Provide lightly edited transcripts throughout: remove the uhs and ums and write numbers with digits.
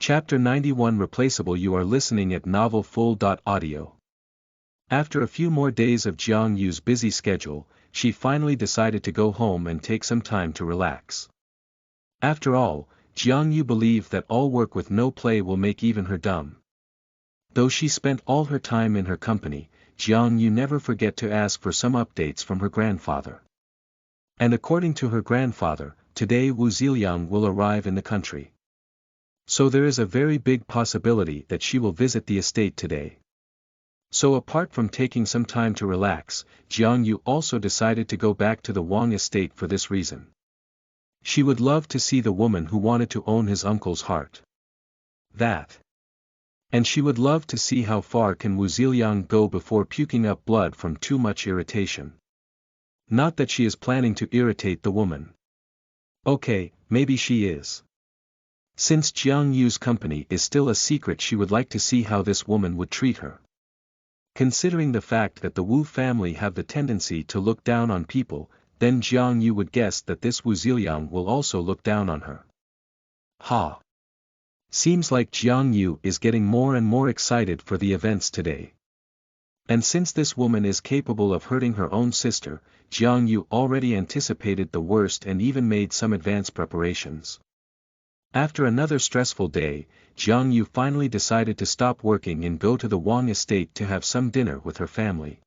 Chapter 91 Replaceable. You are listening at Novel Full. Audio. After a few more days of Jiang Yu's busy schedule, she finally decided to go home and take some time to relax. After all, Jiang Yu believed that all work with no play will make even her dumb. Though she spent all her time in her company, Jiang Yu never forget to ask for some updates from her grandfather. And according to her grandfather, today Wu Ziliang will arrive in the country. So there is a very big possibility that she will visit the estate today. So apart from taking some time to relax, Jiang Yu also decided to go back to the Wang estate for this reason. She would love to see the woman who wanted to own his uncle's heart. And she would love to see how far can Wu Ziliang go before puking up blood from too much irritation. Not that she is planning to irritate the woman. Okay, maybe she is. Since Jiang Yu's company is still a secret, she would like to see how this woman would treat her. Considering the fact that the Wu family have the tendency to look down on people, then Jiang Yu would guess that this Wu Ziliang will also look down on her. Seems like Jiang Yu is getting more and more excited for the events today. And since this woman is capable of hurting her own sister, Jiang Yu already anticipated the worst and even made some advanced preparations. After another stressful day, Jiang Yu finally decided to stop working and go to the Wang estate to have some dinner with her family.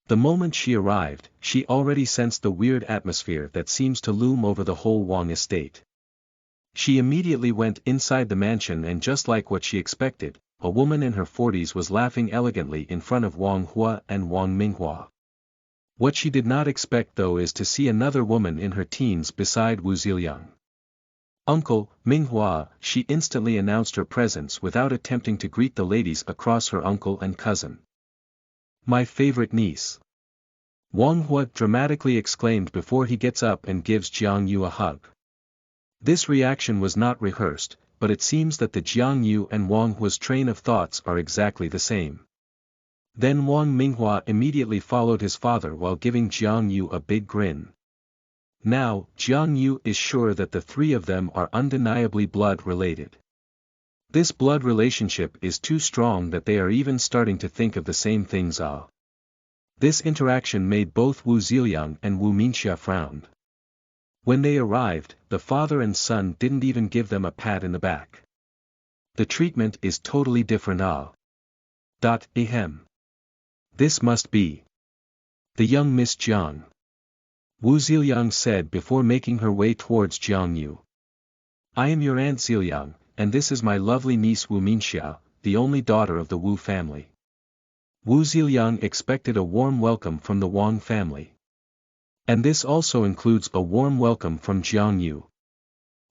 The moment she arrived, she already sensed the weird atmosphere that seems to loom over the whole Wang estate. She immediately went inside the mansion, and just like what she expected, a woman in her 40s was laughing elegantly in front of Wang Hua and Wang Minghua. What she did not expect though is to see another woman in her teens beside Wu Ziliang. "Uncle, Minghua," she instantly announced her presence without attempting to greet the ladies across her uncle and cousin. "My favorite niece," Wang Hua dramatically exclaimed before he gets up and gives Jiang Yu a hug. This reaction was not rehearsed, but it seems that the Jiang Yu and Wang Hua's train of thoughts are exactly the same. Then Wang Minghua immediately followed his father while giving Jiang Yu a big grin. Now, Jiang Yu is sure that the three of them are undeniably blood-related. This blood relationship is too strong that they are even starting to think of the same things. This interaction made both Wu Ziliang and Wu Minxia frown. When they arrived, the father and son didn't even give them a pat in the back. The treatment is totally different. Ahem. This must be the young Miss Jiang, Wu Ziliang said before making her way towards Jiang Yu. "I am your Aunt Ziliang, and this is my lovely niece Wu Minxia, the only daughter of the Wu family." Wu Ziliang expected a warm welcome from the Wang family. And this also includes a warm welcome from Jiang Yu.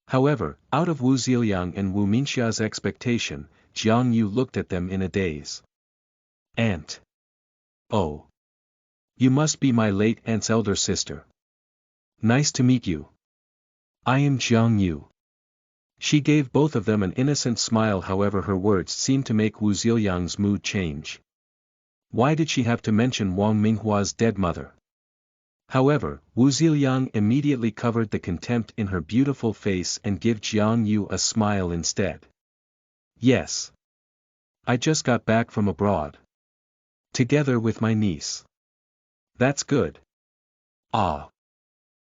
However, out of Wu Ziliang and Wu Minxia's expectation, Jiang Yu looked at them in a daze. "Aunt. Oh. You must be my late aunt's elder sister. Nice to meet you. I am Jiang Yu." She gave both of them an innocent smile, however her words seemed to make Wu Ziliang's mood change. Why did she have to mention Wang Minghua's dead mother? However, Wu Ziliang immediately covered the contempt in her beautiful face and gave Jiang Yu a smile instead. "Yes. I just got back from abroad. Together with my niece." "That's good.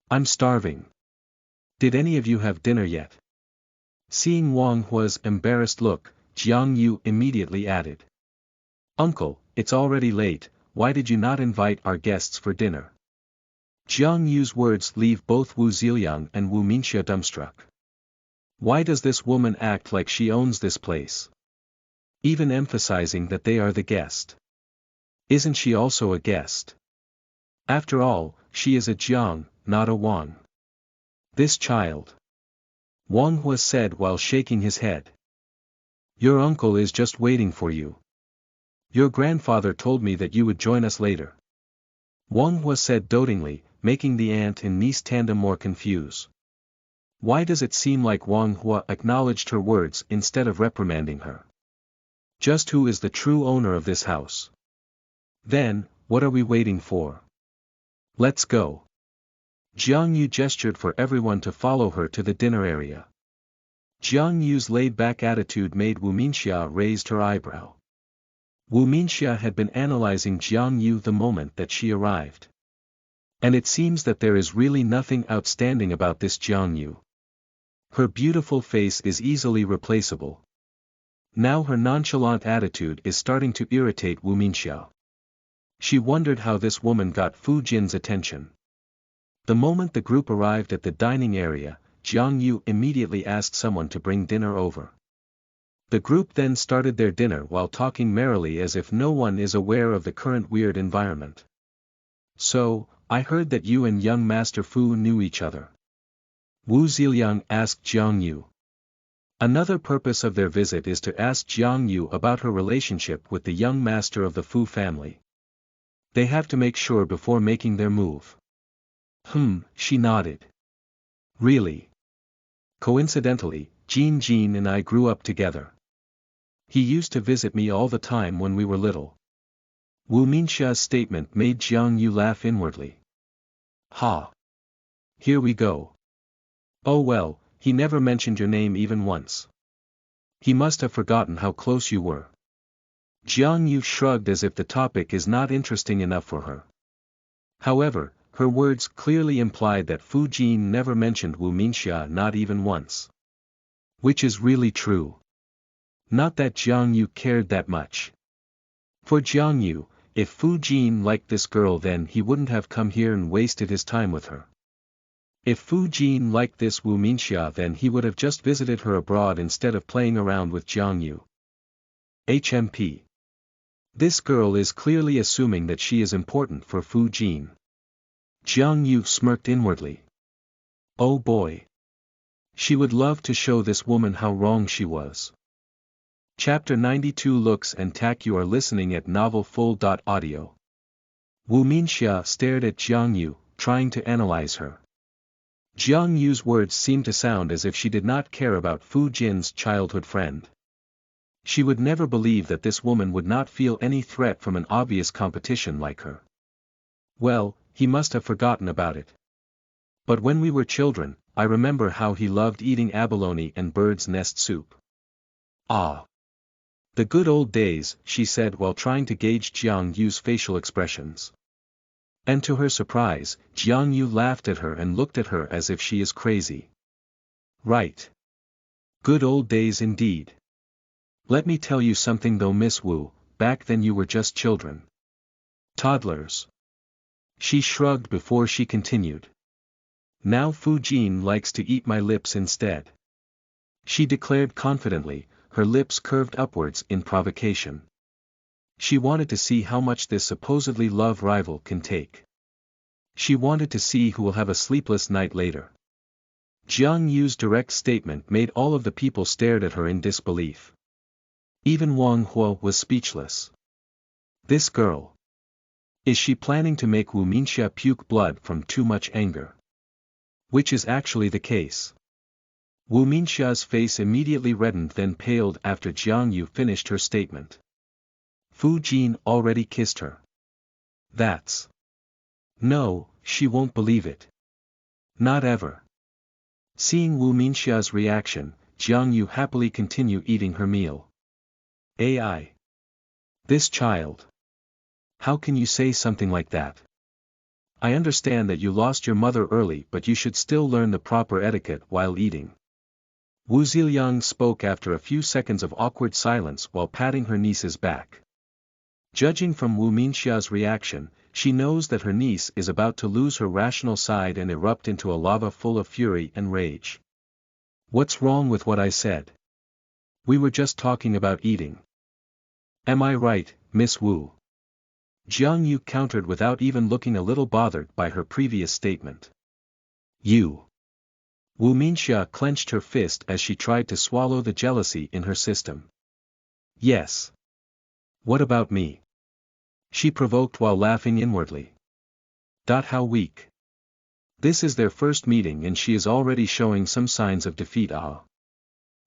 I'm starving. Did any of you have dinner yet?" Seeing Wang Hua's embarrassed look, Jiang Yu immediately added. "Uncle, it's already late, why did you not invite our guests for dinner?" Jiang Yu's words leave both Wu Ziliang and Wu Minxia dumbstruck. Why does this woman act like she owns this place? Even emphasizing that they are the guest. Isn't she also a guest? After all, she is a Jiang, not a Wang. This child. Wang Hua said while shaking his head. "Your uncle is just waiting for you. Your grandfather told me that you would join us later," Wang Hua said dotingly, making the aunt and niece tandem more confused. Why does it seem like Wang Hua acknowledged her words instead of reprimanding her? Just who is the true owner of this house? Then, what are we waiting for? Let's go. Jiang Yu gestured for everyone to follow her to the dinner area. Jiang Yu's laid-back attitude made Wu Minxia raised her eyebrow. Wu Minxia had been analyzing Jiang Yu the moment that she arrived. And it seems that there is really nothing outstanding about this Jiang Yu. Her beautiful face is easily replaceable. Now her nonchalant attitude is starting to irritate Wu Minxia. She wondered how this woman got Fu Jin's attention. The moment the group arrived at the dining area, Jiang Yu immediately asked someone to bring dinner over. The group then started their dinner while talking merrily as if no one is aware of the current weird environment. So, I heard that you and young Master Fu knew each other. Wu Ziliang asked Jiang Yu. Another purpose of their visit is to ask Jiang Yu about her relationship with the young master of the Fu family. They have to make sure before making their move. She nodded. Really? Coincidentally, Jin and I grew up together. He used to visit me all the time when we were little. Wu Minxia's statement made Jiang Yu laugh inwardly. Ha! Here we go. Oh well, he never mentioned your name even once. He must have forgotten how close you were. Jiang Yu shrugged as if the topic is not interesting enough for her. However, her words clearly implied that Fu Jin never mentioned Wu Minxia not even once. Which is really true. Not that Jiang Yu cared that much. For Jiang Yu, if Fu Jin liked this girl then he wouldn't have come here and wasted his time with her. If Fu Jin liked this Wu Minxia then he would have just visited her abroad instead of playing around with Jiang Yu. HMP. This girl is clearly assuming that she is important for Fu Jin. Jiang Yu smirked inwardly. Oh boy. She would love to show this woman how wrong she was. Chapter 92 Looks and Tack. You are listening at novelfull.audio. Wu Minxia stared at Jiang Yu, trying to analyze her. Jiang Yu's words seemed to sound as if she did not care about Fu Jin's childhood friend. She would never believe that this woman would not feel any threat from an obvious competition like her. Well, he must have forgotten about it. But when we were children, I remember how he loved eating abalone and bird's nest soup. Ah! The good old days, she said while trying to gauge Jiang Yu's facial expressions. And to her surprise, Jiang Yu laughed at her and looked at her as if she is crazy. Right. Good old days indeed. Let me tell you something though, Miss Wu, back then you were just children. Toddlers. She shrugged before she continued. Now Fu Jin likes to eat my lips instead. She declared confidently, her lips curved upwards in provocation. She wanted to see how much this supposedly love rival can take. She wanted to see who will have a sleepless night later. Jiang Yu's direct statement made all of the people stared at her in disbelief. Even Wang Huo was speechless. This girl. Is she planning to make Wu Minxia puke blood from too much anger? Which is actually the case. Wu Minxia's face immediately reddened then paled after Jiang Yu finished her statement. Fu Jin already kissed her. That's. No, she won't believe it. Not ever. Seeing Wu Minxia's reaction, Jiang Yu happily continued eating her meal. AI. This child. How can you say something like that? I understand that you lost your mother early, but you should still learn the proper etiquette while eating. Wu Ziliang spoke after a few seconds of awkward silence while patting her niece's back. Judging from Wu Minxia's reaction, she knows that her niece is about to lose her rational side and erupt into a lava full of fury and rage. What's wrong with what I said? We were just talking about eating. Am I right, Miss Wu? Jiang Yu countered without even looking a little bothered by her previous statement. You. Wu Minxia clenched her fist as she tried to swallow the jealousy in her system. Yes. What about me? She provoked while laughing inwardly. How weak. This is their first meeting and she is already showing some signs of defeat.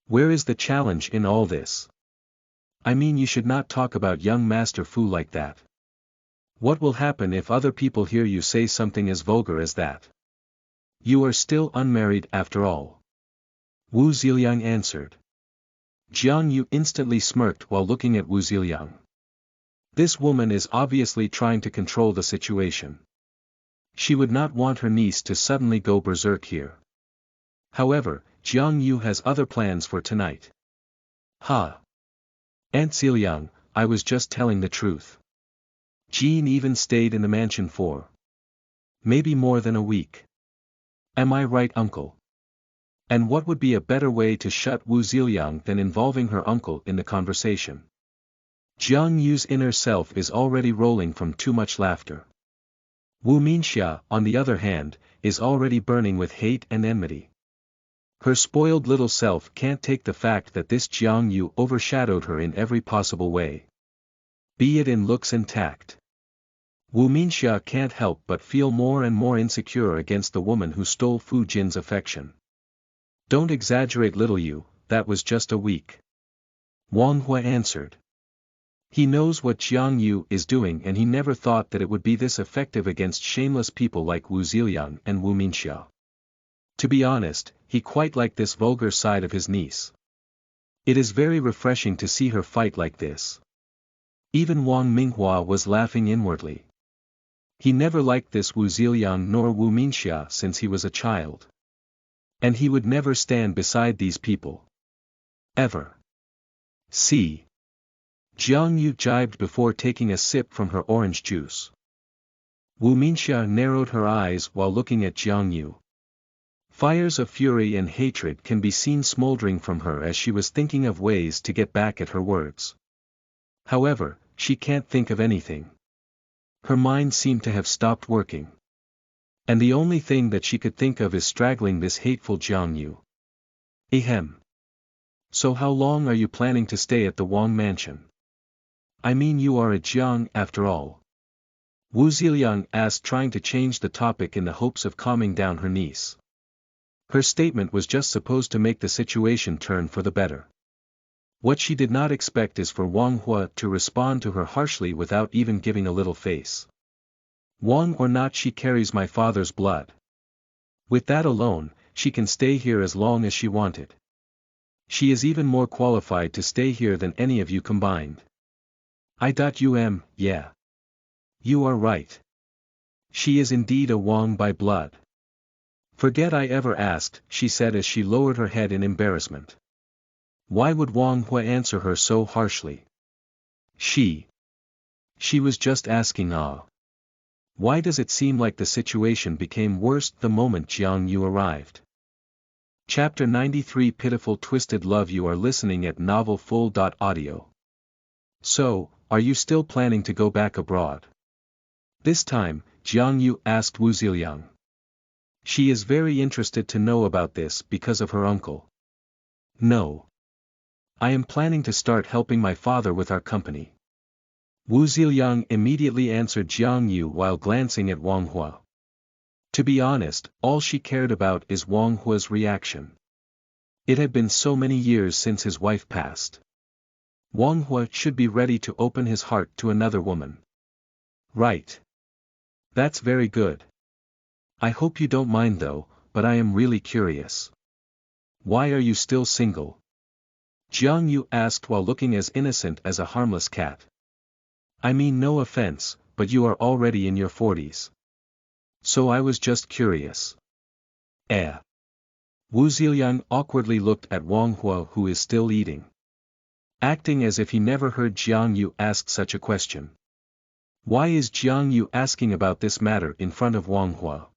Where is the challenge in all this? I mean, you should not talk about young Master Fu like that. What will happen if other people hear you say something as vulgar as that? You are still unmarried after all. Wu Ziliang answered. Jiang Yu instantly smirked while looking at Wu Ziliang. This woman is obviously trying to control the situation. She would not want her niece to suddenly go berserk here. However, Jiang Yu has other plans for tonight. Ha! Aunt Ziliang, I was just telling the truth. Jean even stayed in the mansion for maybe more than a week. Am I right, uncle? And what would be a better way to shut Wu Ziliang than involving her uncle in the conversation? Jiang Yu's inner self is already rolling from too much laughter. Wu Minxia, on the other hand, is already burning with hate and enmity. Her spoiled little self can't take the fact that this Jiang Yu overshadowed her in every possible way. Be it in looks and tact. Wu Minxia can't help but feel more and more insecure against the woman who stole Fu Jin's affection. Don't exaggerate, little Yu, that was just a week. Wang Hua answered. He knows what Jiang Yu is doing, and he never thought that it would be this effective against shameless people like Wu Ziliang and Wu Minxia. To be honest, he quite liked this vulgar side of his niece. It is very refreshing to see her fight like this. Even Wang Minghua was laughing inwardly. He never liked this Wu Ziliang nor Wu Minxia since he was a child. And he would never stand beside these people. Ever. See. Jiang Yu jibed before taking a sip from her orange juice. Wu Minxia narrowed her eyes while looking at Jiang Yu. Fires of fury and hatred can be seen smoldering from her as she was thinking of ways to get back at her words. However, she can't think of anything. Her mind seemed to have stopped working. And the only thing that she could think of is strangling this hateful Jiang Yu. Ahem. So how long are you planning to stay at the Wang mansion? I mean, you are a Jiang after all. Wu Ziliang asked, trying to change the topic in the hopes of calming down her niece. Her statement was just supposed to make the situation turn for the better. What she did not expect is for Wang Hua to respond to her harshly without even giving a little face. Wang or not, she carries my father's blood. With that alone, she can stay here as long as she wanted. She is even more qualified to stay here than any of you combined. Yeah. You are right. She is indeed a Wang by blood. Forget I ever asked, she said as she lowered her head in embarrassment. Why would Wang Hua answer her so harshly? She was just asking. Why does it seem like the situation became worse the moment Jiang Yu arrived? Chapter 93, Pitiful Twisted Love. You are listening at novelfull.audio. So, are you still planning to go back abroad? This time, Jiang Yu asked Wu Ziliang. She is very interested to know about this because of her uncle. No. I am planning to start helping my father with our company. Wu Ziliang immediately answered Jiang Yu while glancing at Wang Hua. To be honest, all she cared about is Wang Hua's reaction. It had been so many years since his wife passed. Wang Hua should be ready to open his heart to another woman. Right. That's very good. I hope you don't mind though, but I am really curious. Why are you still single? Jiang Yu asked while looking as innocent as a harmless cat. I mean, no offense, but you are already in your 40s. So I was just curious. Wu Ziliang awkwardly looked at Wang Hua, who is still eating. Acting as if he never heard Jiang Yu ask such a question. Why is Jiang Yu asking about this matter in front of Wang Hua?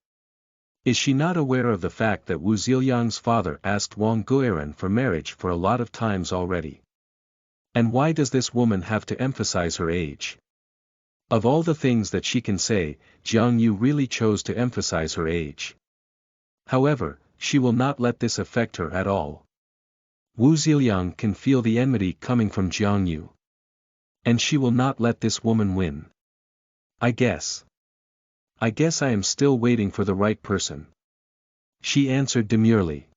Is she not aware of the fact that Wu Ziliang's father asked Wang Guiran for marriage for a lot of times already? And why does this woman have to emphasize her age? Of all the things that she can say, Jiang Yu really chose to emphasize her age. However, she will not let this affect her at all. Wu Ziliang can feel the enmity coming from Jiang Yu. And she will not let this woman win. I guess I am still waiting for the right person. She answered demurely.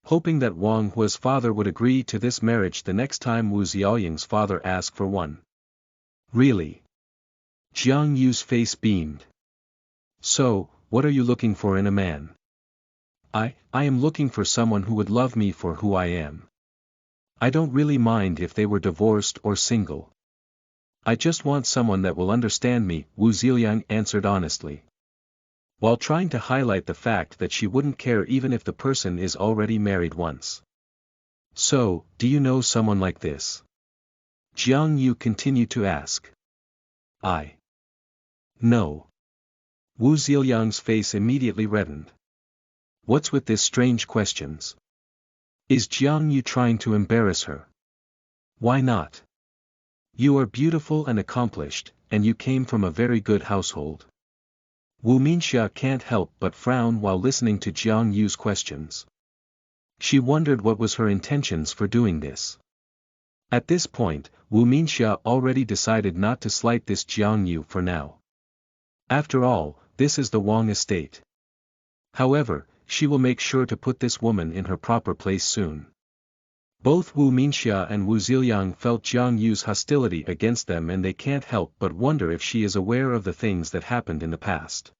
Hoping that Wang Hua's father would agree to this marriage the next time Wu Xiaoying's father asked for one. Really? Jiang Yu's face beamed. So, what are you looking for in a man? I am looking for someone who would love me for who I am. I don't really mind if they were divorced or single. I just want someone that will understand me," Wu Ziliang answered honestly, while trying to highlight the fact that she wouldn't care even if the person is already married once. "So, do you know someone like this?" Jiang Yu continued to ask. No. Wu Ziliang's face immediately reddened. What's with this strange questions? Is Jiang Yu trying to embarrass her? Why not? You are beautiful and accomplished, and you came from a very good household. Wu Minxia can't help but frown while listening to Jiang Yu's questions. She wondered what was her intentions for doing this. At this point, Wu Minxia already decided not to slight this Jiang Yu for now. After all, this is the Wang estate. However, she will make sure to put this woman in her proper place soon. Both Wu Minxia and Wu Ziliang felt Jiang Yu's hostility against them, and they can't help but wonder if she is aware of the things that happened in the past.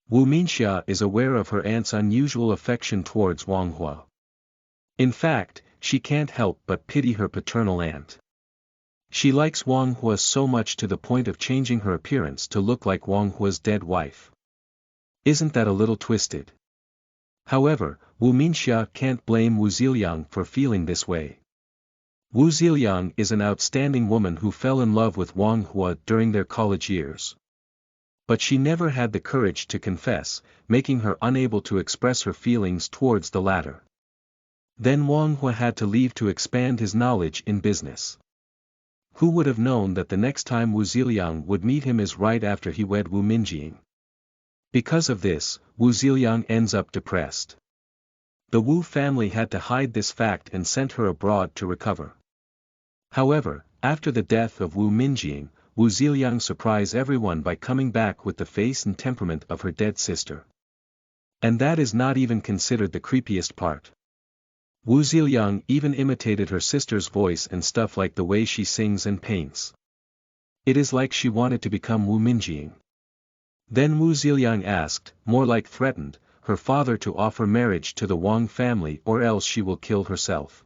Wu Minxia is aware of her aunt's unusual affection towards Wang Hua. In fact, she can't help but pity her paternal aunt. She likes Wang Hua so much to the point of changing her appearance to look like Wang Hua's dead wife. Isn't that a little twisted? However, Wu Minxia can't blame Wu Ziliang for feeling this way. Wu Ziliang is an outstanding woman who fell in love with Wang Hua during their college years. But she never had the courage to confess, making her unable to express her feelings towards the latter. Then Wang Hua had to leave to expand his knowledge in business. Who would have known that the next time Wu Ziliang would meet him is right after he wed Wu Minjing? Because of this, Wu Ziliang ends up depressed. The Wu family had to hide this fact and sent her abroad to recover. However, after the death of Wu Minjing, Wu Ziliang surprised everyone by coming back with the face and temperament of her dead sister. And that is not even considered the creepiest part. Wu Ziliang even imitated her sister's voice and stuff, like the way she sings and paints. It is like she wanted to become Wu Minjing. Then Wu Ziliang asked, more like threatened, her father to offer marriage to the Wang family or else she will kill herself.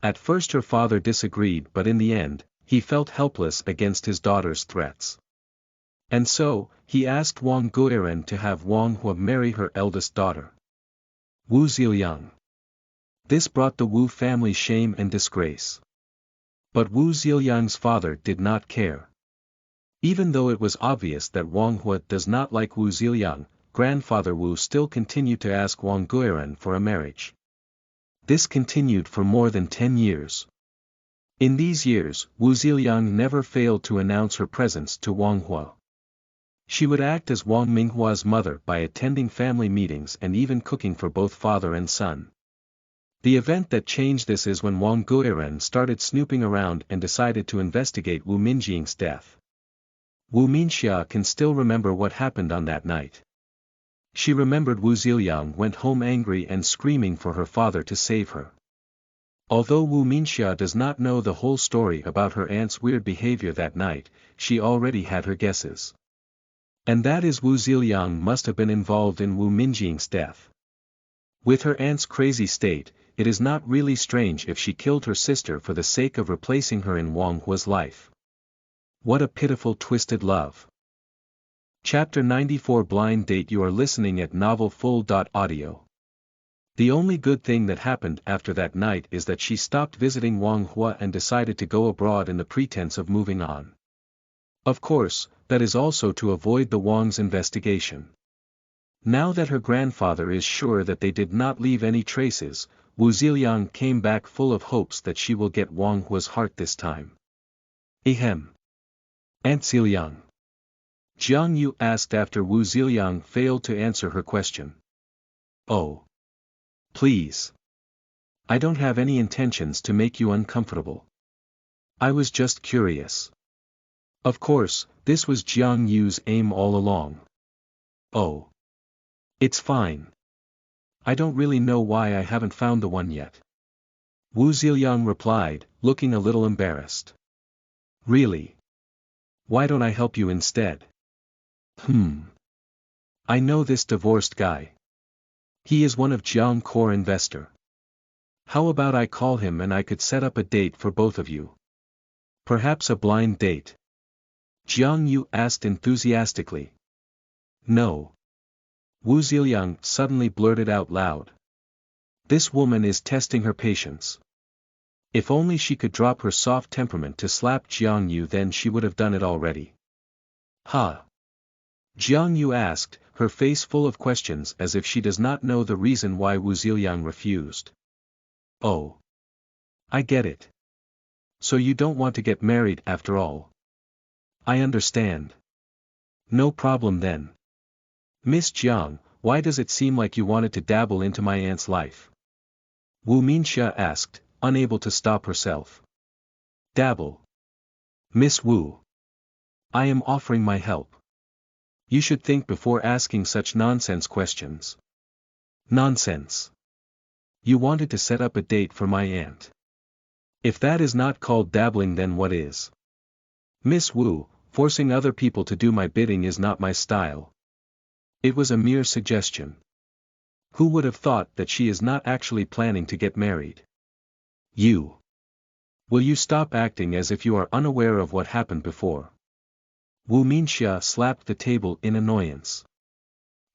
At first her father disagreed, but in the end, he felt helpless against his daughter's threats. And so, he asked Wang Guiren to have Wang Hua marry her eldest daughter, Wu Ziliang. This brought the Wu family shame and disgrace. But Wu Ziliang's father did not care. Even though it was obvious that Wang Hua does not like Wu Ziliang, grandfather Wu still continued to ask Wang Guiren for a marriage. This continued for more than 10 years. In these years, Wu Ziliang never failed to announce her presence to Wang Hua. She would act as Wang Minghua's mother by attending family meetings and even cooking for both father and son. The event that changed this is when Wang Guiren started snooping around and decided to investigate Wu Minjing's death. Wu Minxia can still remember what happened on that night. She remembered Wu Ziliang went home angry and screaming for her father to save her. Although Wu Minxia does not know the whole story about her aunt's weird behavior that night, she already had her guesses. And that is Wu Ziliang must have been involved in Wu Minjing's death. With her aunt's crazy state, it is not really strange if she killed her sister for the sake of replacing her in Wang Hua's life. What a pitiful twisted love. Chapter 94 Blind Date. You are listening at novelfull.audio. The only good thing that happened after that night is that she stopped visiting Wang Hua and decided to go abroad in the pretense of moving on. Of course, that is also to avoid the Wang's investigation. Now that her grandfather is sure that they did not leave any traces, Wu Ziliang came back full of hopes that she will get Wang Hua's heart this time. Ahem. Aunt Ziliang. Jiang Yu asked after Wu Ziliang failed to answer her question. Oh. Please. I don't have any intentions to make you uncomfortable. I was just curious. Of course, this was Jiang Yu's aim all along. Oh. It's fine. I don't really know why I haven't found the one yet. Wu Ziliang replied, looking a little embarrassed. Really? Why don't I help you instead? I know this divorced guy. He is one of Jiang Core investor. How about I call him and I could set up a date for both of you? Perhaps a blind date? Jiang Yu asked enthusiastically. No. Wu Ziliang suddenly blurted out loud. This woman is testing her patience. If only she could drop her soft temperament to slap Jiang Yu, then she would have done it already. Ha! Jiang Yu asked, her face full of questions as if she does not know the reason why Wu Ziliang refused. Oh. I get it. So you don't want to get married after all. I understand. No problem then. Miss Jiang, why does it seem like you wanted to dabble into my aunt's life? Wu Minxia asked, unable to stop herself. Dabble. Miss Wu. I am offering my help. You should think before asking such nonsense questions. Nonsense. You wanted to set up a date for my aunt. If that is not called dabbling, then what is? Miss Wu, forcing other people to do my bidding is not my style. It was a mere suggestion. Who would have thought that she is not actually planning to get married? You. Will you stop acting as if you are unaware of what happened before? Wu Minxia slapped the table in annoyance.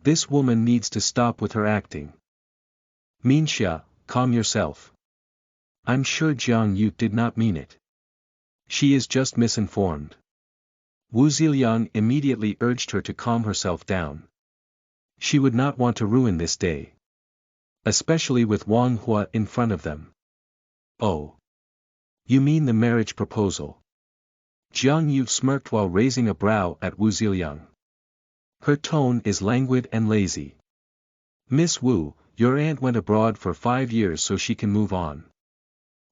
This woman needs to stop with her acting. Minxia, calm yourself. I'm sure Jiang Yu did not mean it. She is just misinformed. Wu Ziliang immediately urged her to calm herself down. She would not want to ruin this day. Especially with Wang Hua in front of them. Oh. You mean the marriage proposal? Jiang Yu smirked while raising a brow at Wu Ziliang. Her tone is languid and lazy. Miss Wu, your aunt went abroad for 5 years so she can move on.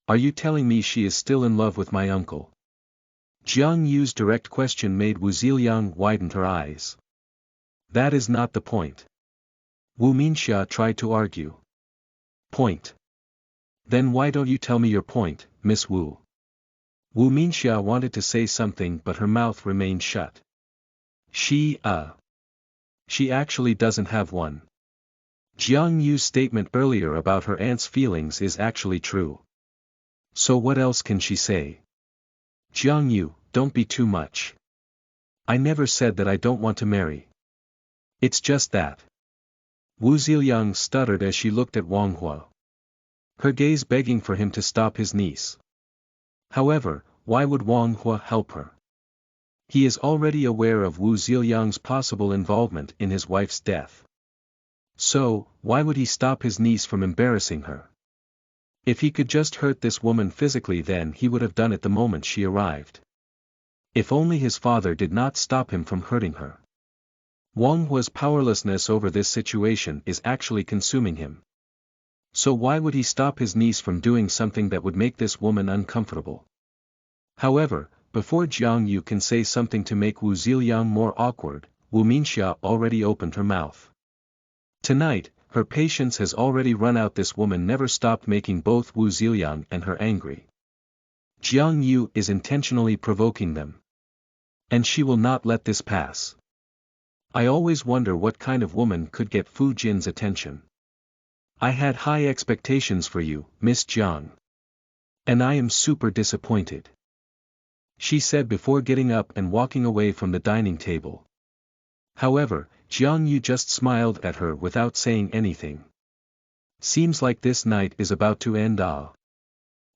Are you telling me she is still in love with my uncle? Jiang Yu's direct question made Wu Ziliang widen her eyes. That is not the point. Wu Minxia tried to argue. Point. Then why don't you tell me your point, Miss Wu? Wu Minxia wanted to say something but her mouth remained shut. She actually doesn't have one. Jiang Yu's statement earlier about her aunt's feelings is actually true. So what else can she say? Jiang Yu, don't be too much. I never said that I don't want to marry. It's just that. Wu Ziliang stuttered as she looked at Wang Hua. Her gaze begging for him to stop his niece. However, why would Wang Hua help her? He is already aware of Wu Ziliang's possible involvement in his wife's death. So, why would he stop his niece from embarrassing her? If he could just hurt this woman physically, then he would have done it the moment she arrived. If only his father did not stop him from hurting her. Wang Hua's powerlessness over this situation is actually consuming him. So why would he stop his niece from doing something that would make this woman uncomfortable? However, before Jiang Yu can say something to make Wu Ziliang more awkward, Wu Minxia already opened her mouth. Tonight, her patience has already run out. This woman never stopped making both Wu Ziliang and her angry. Jiang Yu is intentionally provoking them. And she will not let this pass. I always wonder what kind of woman could get Fu Jin's attention. I had high expectations for you, Miss Jiang. And I am super disappointed. She said before getting up and walking away from the dining table. However, Jiang Yu just smiled at her without saying anything. Seems like this night is about to end.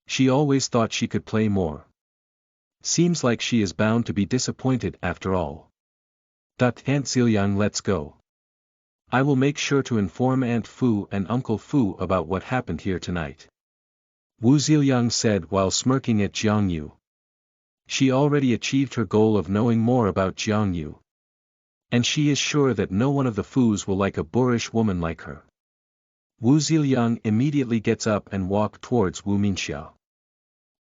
She always thought she could play more. Seems like she is bound to be disappointed after all. Aunt Ziliang, let's go. I will make sure to inform Aunt Fu and Uncle Fu about what happened here tonight. Wu Ziliang said while smirking at Jiang Yu. She already achieved her goal of knowing more about Jiang Yu. And she is sure that no one of the Fus will like a boorish woman like her. Wu Ziliang immediately gets up and walks towards Wu Minxia.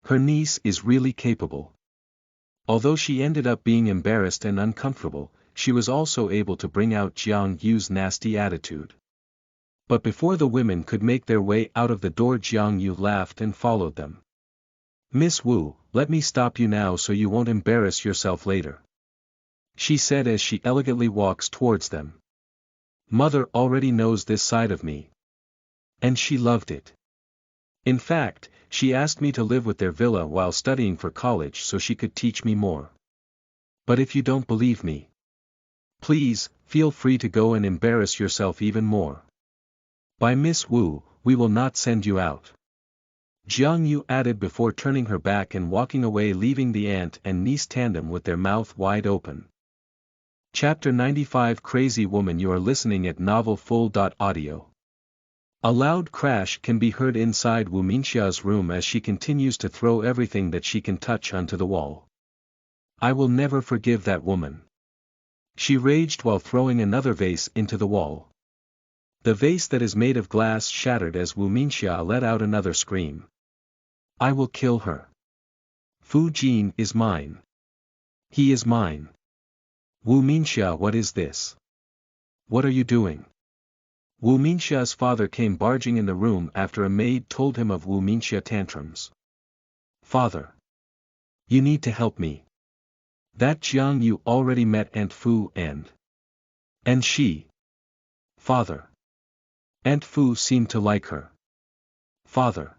Her niece is really capable. Although she ended up being embarrassed and uncomfortable, she was also able to bring out Jiang Yu's nasty attitude. But before the women could make their way out of the door, Jiang Yu laughed and followed them. Miss Wu, let me stop you now so you won't embarrass yourself later. She said as she elegantly walks towards them. Mother already knows this side of me, And she loved it. In fact, she asked me to live with their villa while studying for college so she could teach me more. But if you don't believe me, please, feel free to go and embarrass yourself even more. By Miss Wu, we will not send you out. Jiang Yu added before turning her back and walking away, leaving the aunt and niece tandem with their mouth wide open. Chapter 95 Crazy Woman. You are listening at Novel Full. Audio. A loud crash can be heard inside Wu Minxia's room as she continues to throw everything that she can touch onto the wall. I will never forgive that woman. She raged while throwing another vase into the wall. The vase that is made of glass shattered as Wu Minxia let out another scream. I will kill her. Fu Jin is mine. He is mine. Wu Minxia, what is this? What are you doing? Wu Minxia's father came barging in the room after a maid told him of Wu Minxia tantrums. Father. You need to help me. That Jiang Yu already met Aunt Fu and she. Father. Aunt Fu seemed to like her. Father.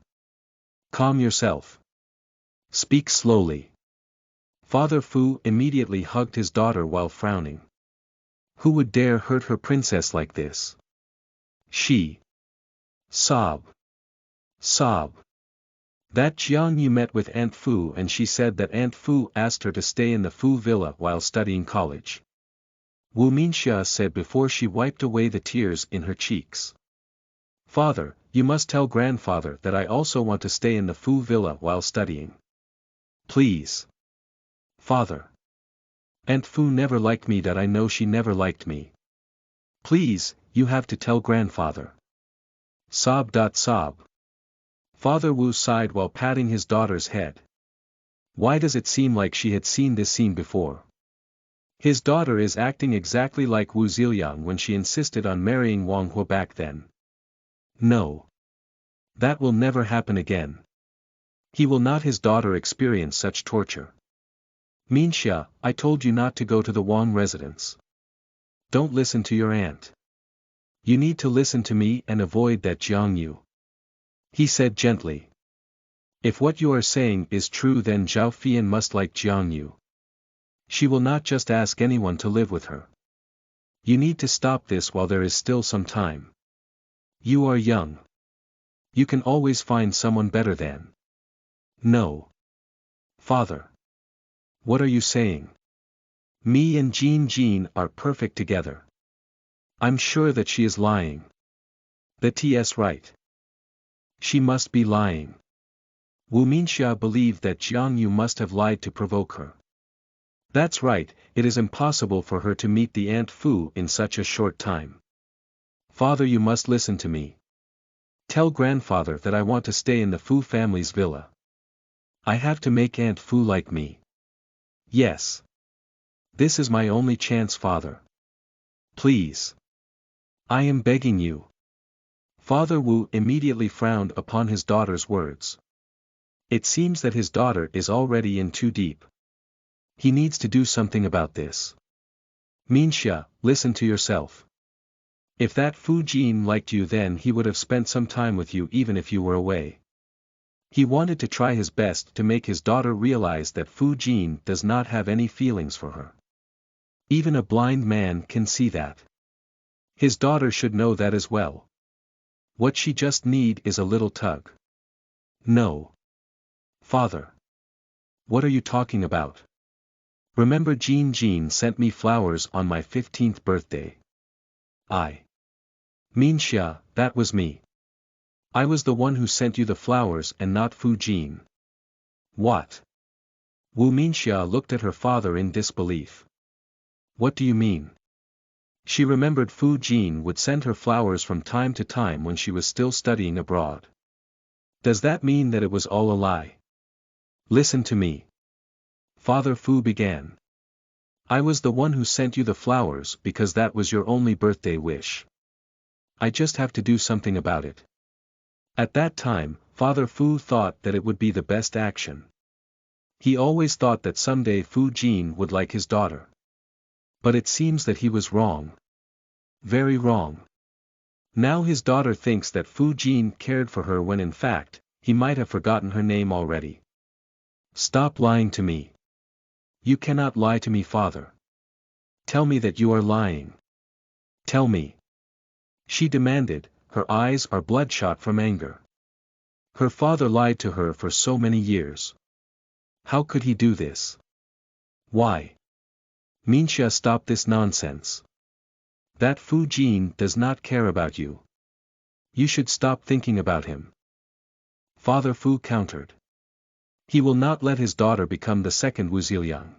Calm yourself. Speak slowly. Father Fu immediately hugged his daughter while frowning. Who would dare hurt her princess like this? She. Sob. Sob. That Jiang Yu met with Aunt Fu and she said that Aunt Fu asked her to stay in the Fu villa while studying college. Wu Minxia said before she wiped away the tears in her cheeks. Father, you must tell grandfather that I also want to stay in the Fu villa while studying. Please. Father. Aunt Fu never liked me, that I know she never liked me. Please, you have to tell grandfather. Sob. Sob. Father Wu sighed while patting his daughter's head. Why does it seem like she had seen this scene before? His daughter is acting exactly like Wu Ziliang when she insisted on marrying Wang Hua back then. No. That will never happen again. He will not his daughter experience such torture. Minxia, I told you not to go to the Wang residence. Don't listen to your aunt. You need to listen to me and avoid that Jiang Yu. He said gently. If what you are saying is true, then Zhao Fian must like Jiang Yu. She will not just ask anyone to live with her. You need to stop this while there is still some time. You are young. You can always find someone better than. No. Father. What are you saying? Me and Jean are perfect together. I'm sure that she is lying. That's right. She must be lying. Wu Minxia believed that Jiang Yu must have lied to provoke her. That's right, it is impossible for her to meet the Aunt Fu in such a short time. Father, you must listen to me. Tell grandfather that I want to stay in the Fu family's villa. I have to make Aunt Fu like me. Yes. This is my only chance, father. Please. I am begging you. Father Wu immediately frowned upon his daughter's words. It seems that his daughter is already in too deep. He needs to do something about this. Minxia, listen to yourself. If that Fu Jin liked you, then he would have spent some time with you even if you were away. He wanted to try his best to make his daughter realize that Fu Jin does not have any feelings for her. Even a blind man can see that. His daughter should know that as well. What she just need is a little tug. No. Father. What are you talking about? Remember Jean sent me flowers on my 15th birthday. Minxia, that was me. I was the one who sent you the flowers and not Fu Jin. What? Wu Minxia looked at her father in disbelief. What do you mean? She remembered Fu Jin would send her flowers from time to time when she was still studying abroad. Does that mean that it was all a lie? Listen to me. Father Fu began. I was the one who sent you the flowers because that was your only birthday wish. I just have to do something about it. At that time, Father Fu thought that it would be the best action. He always thought that someday Fu Jin would like his daughter. But it seems that he was wrong. Very wrong. Now his daughter thinks that Fu Jin cared for her when in fact, he might have forgotten her name already. Stop lying to me. You cannot lie to me, father. Tell me that you are lying. Tell me. She demanded, her eyes are bloodshot from anger. Her father lied to her for so many years. How could he do this? Why? Minxia, stop this nonsense. That Fu Jin does not care about you. You should stop thinking about him. Father Fu countered. He will not let his daughter become the second Wu Ziliang.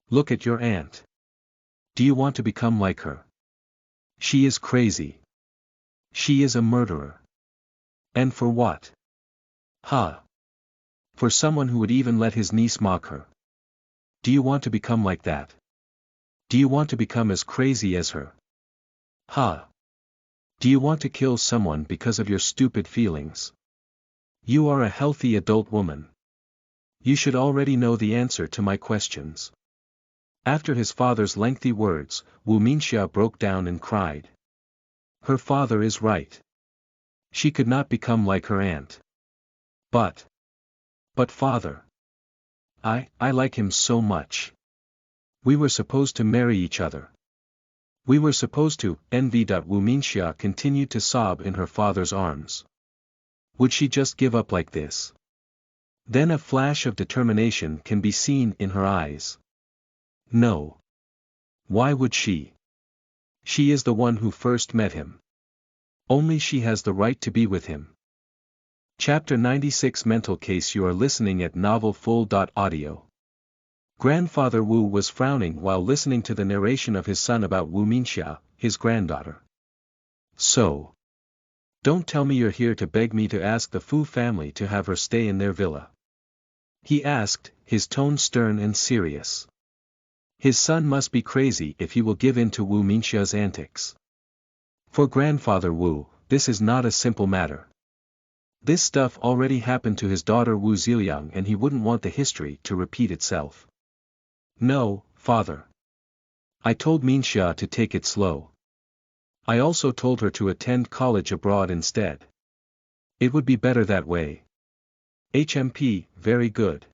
Look at your aunt. Do you want to become like her? She is crazy. She is a murderer. And for what? Ha! For someone who would even let his niece mock her. Do you want to become like that? Do you want to become as crazy as her? Ha! Do you want to kill someone because of your stupid feelings? You are a healthy adult woman. You should already know the answer to my questions. After his father's lengthy words, Wu Minxia broke down and cried. Her father is right. She could not become like her aunt. But father. I like him so much. We were supposed to marry each other. We were supposed to, envy. Wu Minxia continued to sob in her father's arms. Would she just give up like this? Then a flash of determination can be seen in her eyes. No. Why would she? She is the one who first met him. Only she has the right to be with him. Chapter 96 Mental Case. You are listening at novelfull.audio. Grandfather Wu was frowning while listening to the narration of his son about Wu Minxia, his granddaughter. So. Don't tell me you're here to beg me to ask the Fu family to have her stay in their villa. He asked, his tone stern and serious. His son must be crazy if he will give in to Wu Minxia's antics. For Grandfather Wu, this is not a simple matter. This stuff already happened to his daughter Wu Ziliang and he wouldn't want the history to repeat itself. No, father. I told Minxia to take it slow. I also told her to attend college abroad instead. It would be better that way. HMP, very good.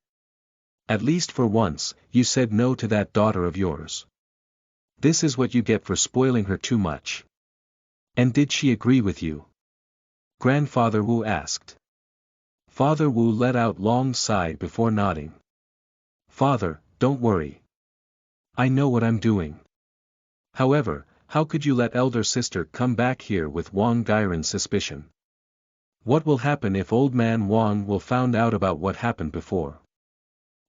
At least for once, you said no to that daughter of yours. This is what you get for spoiling her too much. And did she agree with you? Grandfather Wu asked. Father Wu let out a long sigh before nodding. Father, don't worry. I know what I'm doing. However, how could you let elder sister come back here with Wang Gairen's suspicion? What will happen if old man Wang will found out about what happened before?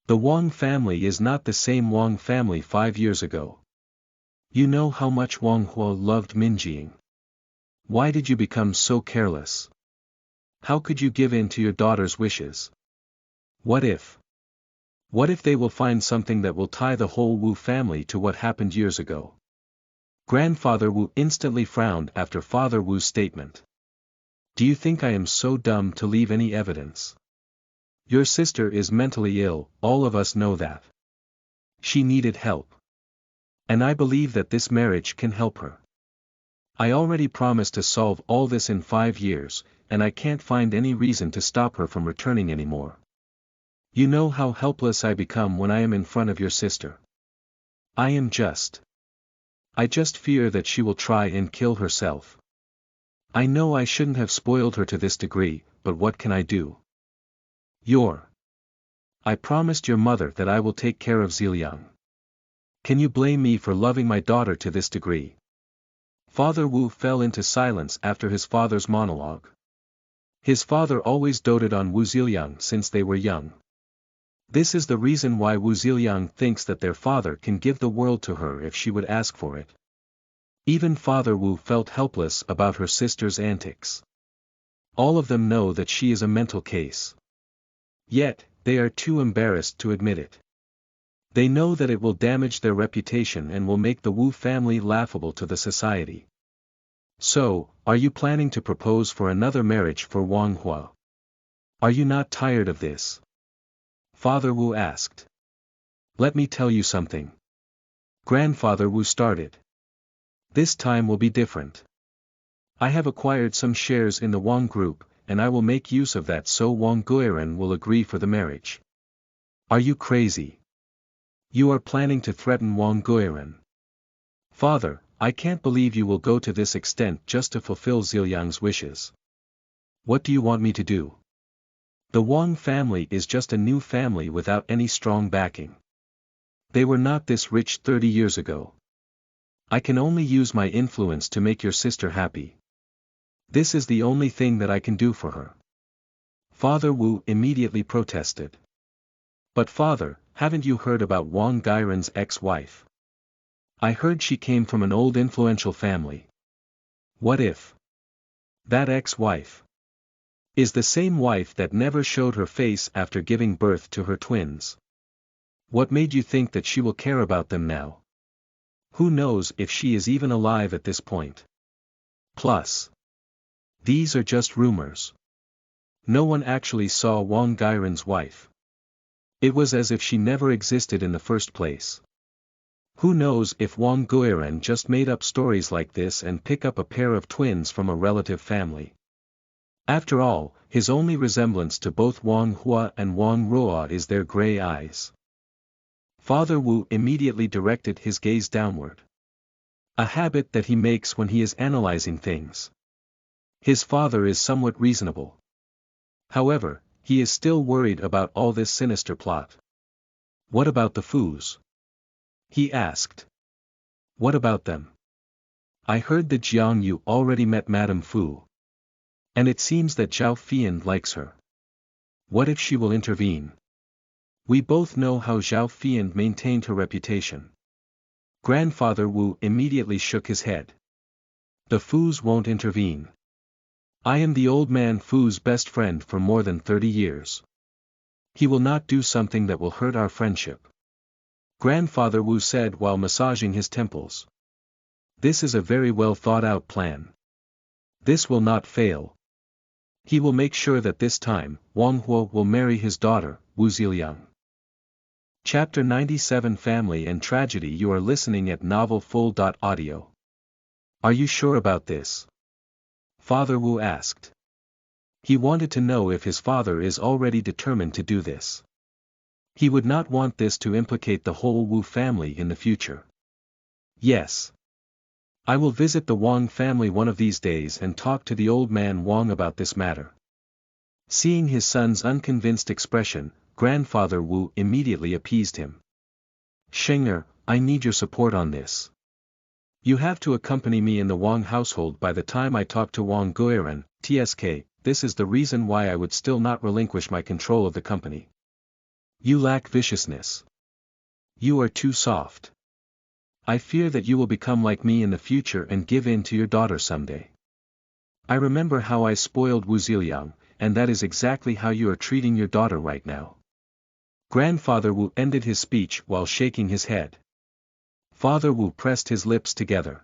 The Wang family is not the same Wang family 5 years ago. You know how much Wang Huo loved Minjing. Why did you become so careless? How could you give in to your daughter's wishes? What if? What if they will find something that will tie the whole Wu family to what happened years ago? Grandfather Wu instantly frowned after Father Wu's statement. Do you think I am so dumb to leave any evidence? Your sister is mentally ill, all of us know that. She needed help. And I believe that this marriage can help her. I already promised to solve all this in 5 years, and I can't find any reason to stop her from returning anymore. You know how helpless I become when I am in front of your sister. I just fear that she will try and kill herself. I know I shouldn't have spoiled her to this degree, but what can I do? I promised your mother that I will take care of Ziliang. Can you blame me for loving my daughter to this degree? Father Wu fell into silence after his father's monologue. His father always doted on Wu Ziliang since they were young. This is the reason why Wu Ziliang thinks that their father can give the world to her if she would ask for it. Even Father Wu felt helpless about her sister's antics. All of them know that she is a mental case. Yet, they are too embarrassed to admit it. They know that it will damage their reputation and will make the Wu family laughable to the society. So, are you planning to propose for another marriage for Wang Hua? Are you not tired of this? Father Wu asked. Let me tell you something. Grandfather Wu started. This time will be different. I have acquired some shares in the Wang Group, and I will make use of that so Wang Guiran will agree for the marriage. Are you crazy? You are planning to threaten Wang Guiran. Father, I can't believe you will go to this extent just to fulfill Ziliang's wishes. What do you want me to do? The Wang family is just a new family without any strong backing. They were not this rich 30 years ago. I can only use my influence to make your sister happy. This is the only thing that I can do for her. Father Wu immediately protested. But father, haven't you heard about Wang Guiran's ex-wife? I heard she came from an old influential family. What if that ex-wife is the same wife that never showed her face after giving birth to her twins? What made you think that she will care about them now? Who knows if she is even alive at this point? Plus, these are just rumors. No one actually saw Wang Guiran's wife. It was as if she never existed in the first place. Who knows if Wang Guiran just made up stories like this and pick up a pair of twins from a relative family. After all, his only resemblance to both Wang Hua and Wang Ruo is their gray eyes. Father Wu immediately directed his gaze downward. A habit that he makes when he is analyzing things. His father is somewhat reasonable. However, he is still worried about all this sinister plot. What about the Fus? He asked. What about them? I heard that Jiang Yu already met Madame Fu. And it seems that Zhao Fian likes her. What if she will intervene? We both know how Zhao Fian maintained her reputation. Grandfather Wu immediately shook his head. The Fus won't intervene. I am the old man Fu's best friend for more than 30 years. He will not do something that will hurt our friendship. Grandfather Wu said while massaging his temples. This is a very well thought out plan. This will not fail. He will make sure that this time, Wang Hua will marry his daughter, Wu Ziliang. Chapter 97 Family and Tragedy. You are listening at novelfull.audio. Are you sure about this? Father Wu asked. He wanted to know if his father is already determined to do this. He would not want this to implicate the whole Wu family in the future. Yes. I will visit the Wang family one of these days and talk to the old man Wang about this matter. Seeing his son's unconvinced expression, Grandfather Wu immediately appeased him. Sheng'er, I need your support on this. You have to accompany me in the Wang household by the time I talk to Wang Guiran, TSK. This is the reason why I would still not relinquish my control of the company. You lack viciousness. You are too soft. I fear that you will become like me in the future and give in to your daughter someday. I remember how I spoiled Wu Ziliang, and that is exactly how you are treating your daughter right now. Grandfather Wu ended his speech while shaking his head. Father Wu pressed his lips together.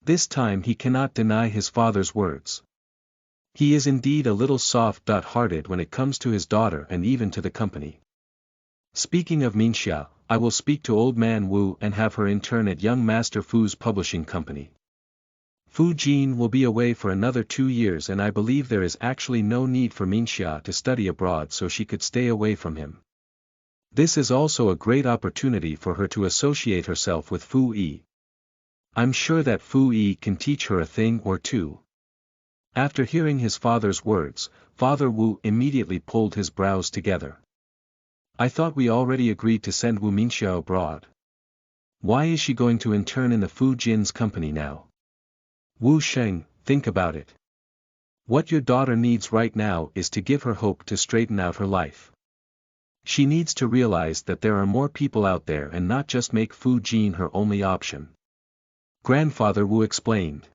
This time he cannot deny his father's words. He is indeed a little soft-hearted when it comes to his daughter and even to the company. Speaking of Minxia, I will speak to old man Wu and have her intern at young Master Fu's publishing company. Fu Jin will be away for another 2 years and I believe there is actually no need for Minxia to study abroad so she could stay away from him. This is also a great opportunity for her to associate herself with Fu Yi. I'm sure that Fu Yi can teach her a thing or two. After hearing his father's words, Father Wu immediately pulled his brows together. I thought we already agreed to send Wu Minxia abroad. Why is she going to intern in the Fu Jin's company now? Wu Sheng, think about it. What your daughter needs right now is to give her hope to straighten out her life. She needs to realize that there are more people out there and not just make Fu Jin her only option. Grandfather Wu explained.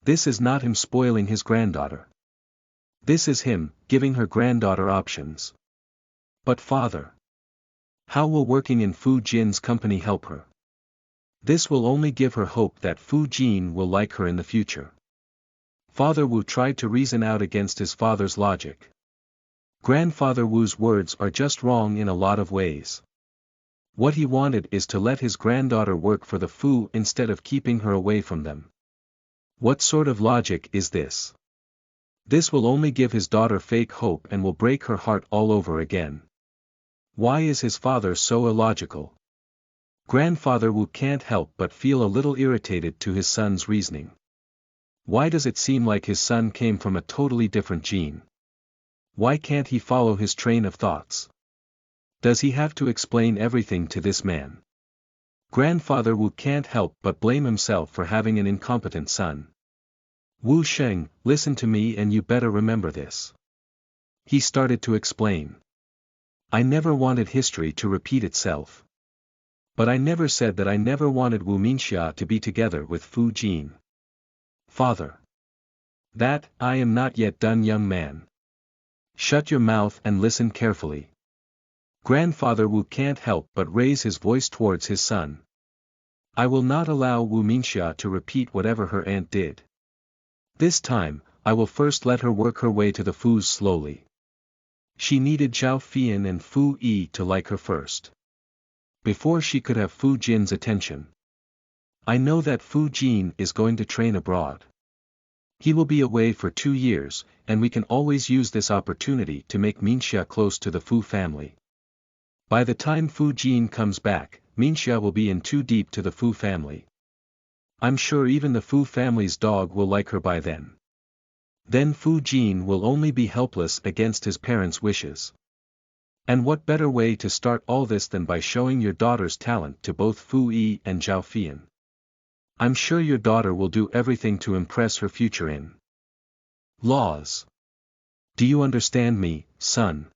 This is not him spoiling his granddaughter. This is him giving her granddaughter options. But father, how will working in Fu Jin's company help her? This will only give her hope that Fu Jin will like her in the future. Father Wu tried to reason out against his father's logic. Grandfather Wu's words are just wrong in a lot of ways. What he wanted is to let his granddaughter work for the Fu instead of keeping her away from them. What sort of logic is this? This will only give his daughter fake hope and will break her heart all over again. Why is his father so illogical? Grandfather Wu can't help but feel a little irritated to his son's reasoning. Why does it seem like his son came from a totally different gene? Why can't he follow his train of thoughts? Does he have to explain everything to this man? Grandfather Wu can't help but blame himself for having an incompetent son. Wu Sheng, listen to me and you better remember this. He started to explain. I never wanted history to repeat itself. But I never said that I never wanted Wu Minxia to be together with Fu Jin. Father. That, I am not yet done, young man. Shut your mouth and listen carefully. Grandfather Wu can't help but raise his voice towards his son. I will not allow Wu Minxia to repeat whatever her aunt did. This time, I will first let her work her way to the Fus slowly. She needed Zhao Fian and Fu Yi to like her first, before she could have Fu Jin's attention. I know that Fu Jin is going to train abroad. He will be away for 2 years, and we can always use this opportunity to make Minxia close to the Fu family. By the time Fu Jin comes back, Minxia will be in too deep to the Fu family. I'm sure even the Fu family's dog will like her by then. Then Fu Jin will only be helpless against his parents' wishes. And what better way to start all this than by showing your daughter's talent to both Fu Yi and Zhao Fian? I'm sure your daughter will do everything to impress her future in laws. Do you understand me, son?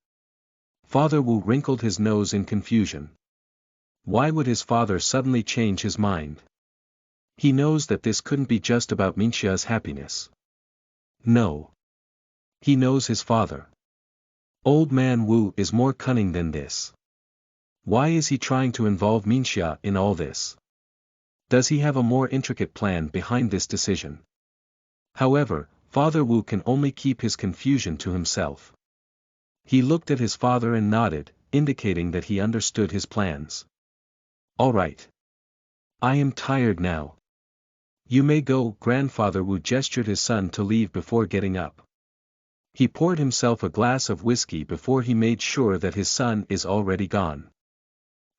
Father Wu wrinkled his nose in confusion. Why would his father suddenly change his mind? He knows that this couldn't be just about Minxia's happiness. No. He knows his father. Old man Wu is more cunning than this. Why is he trying to involve Minxia in all this? Does he have a more intricate plan behind this decision? However, Father Wu can only keep his confusion to himself. He looked at his father and nodded, indicating that he understood his plans. All right. I am tired now. You may go. Grandfather Wu gestured his son to leave before getting up. He poured himself a glass of whiskey before he made sure that his son is already gone.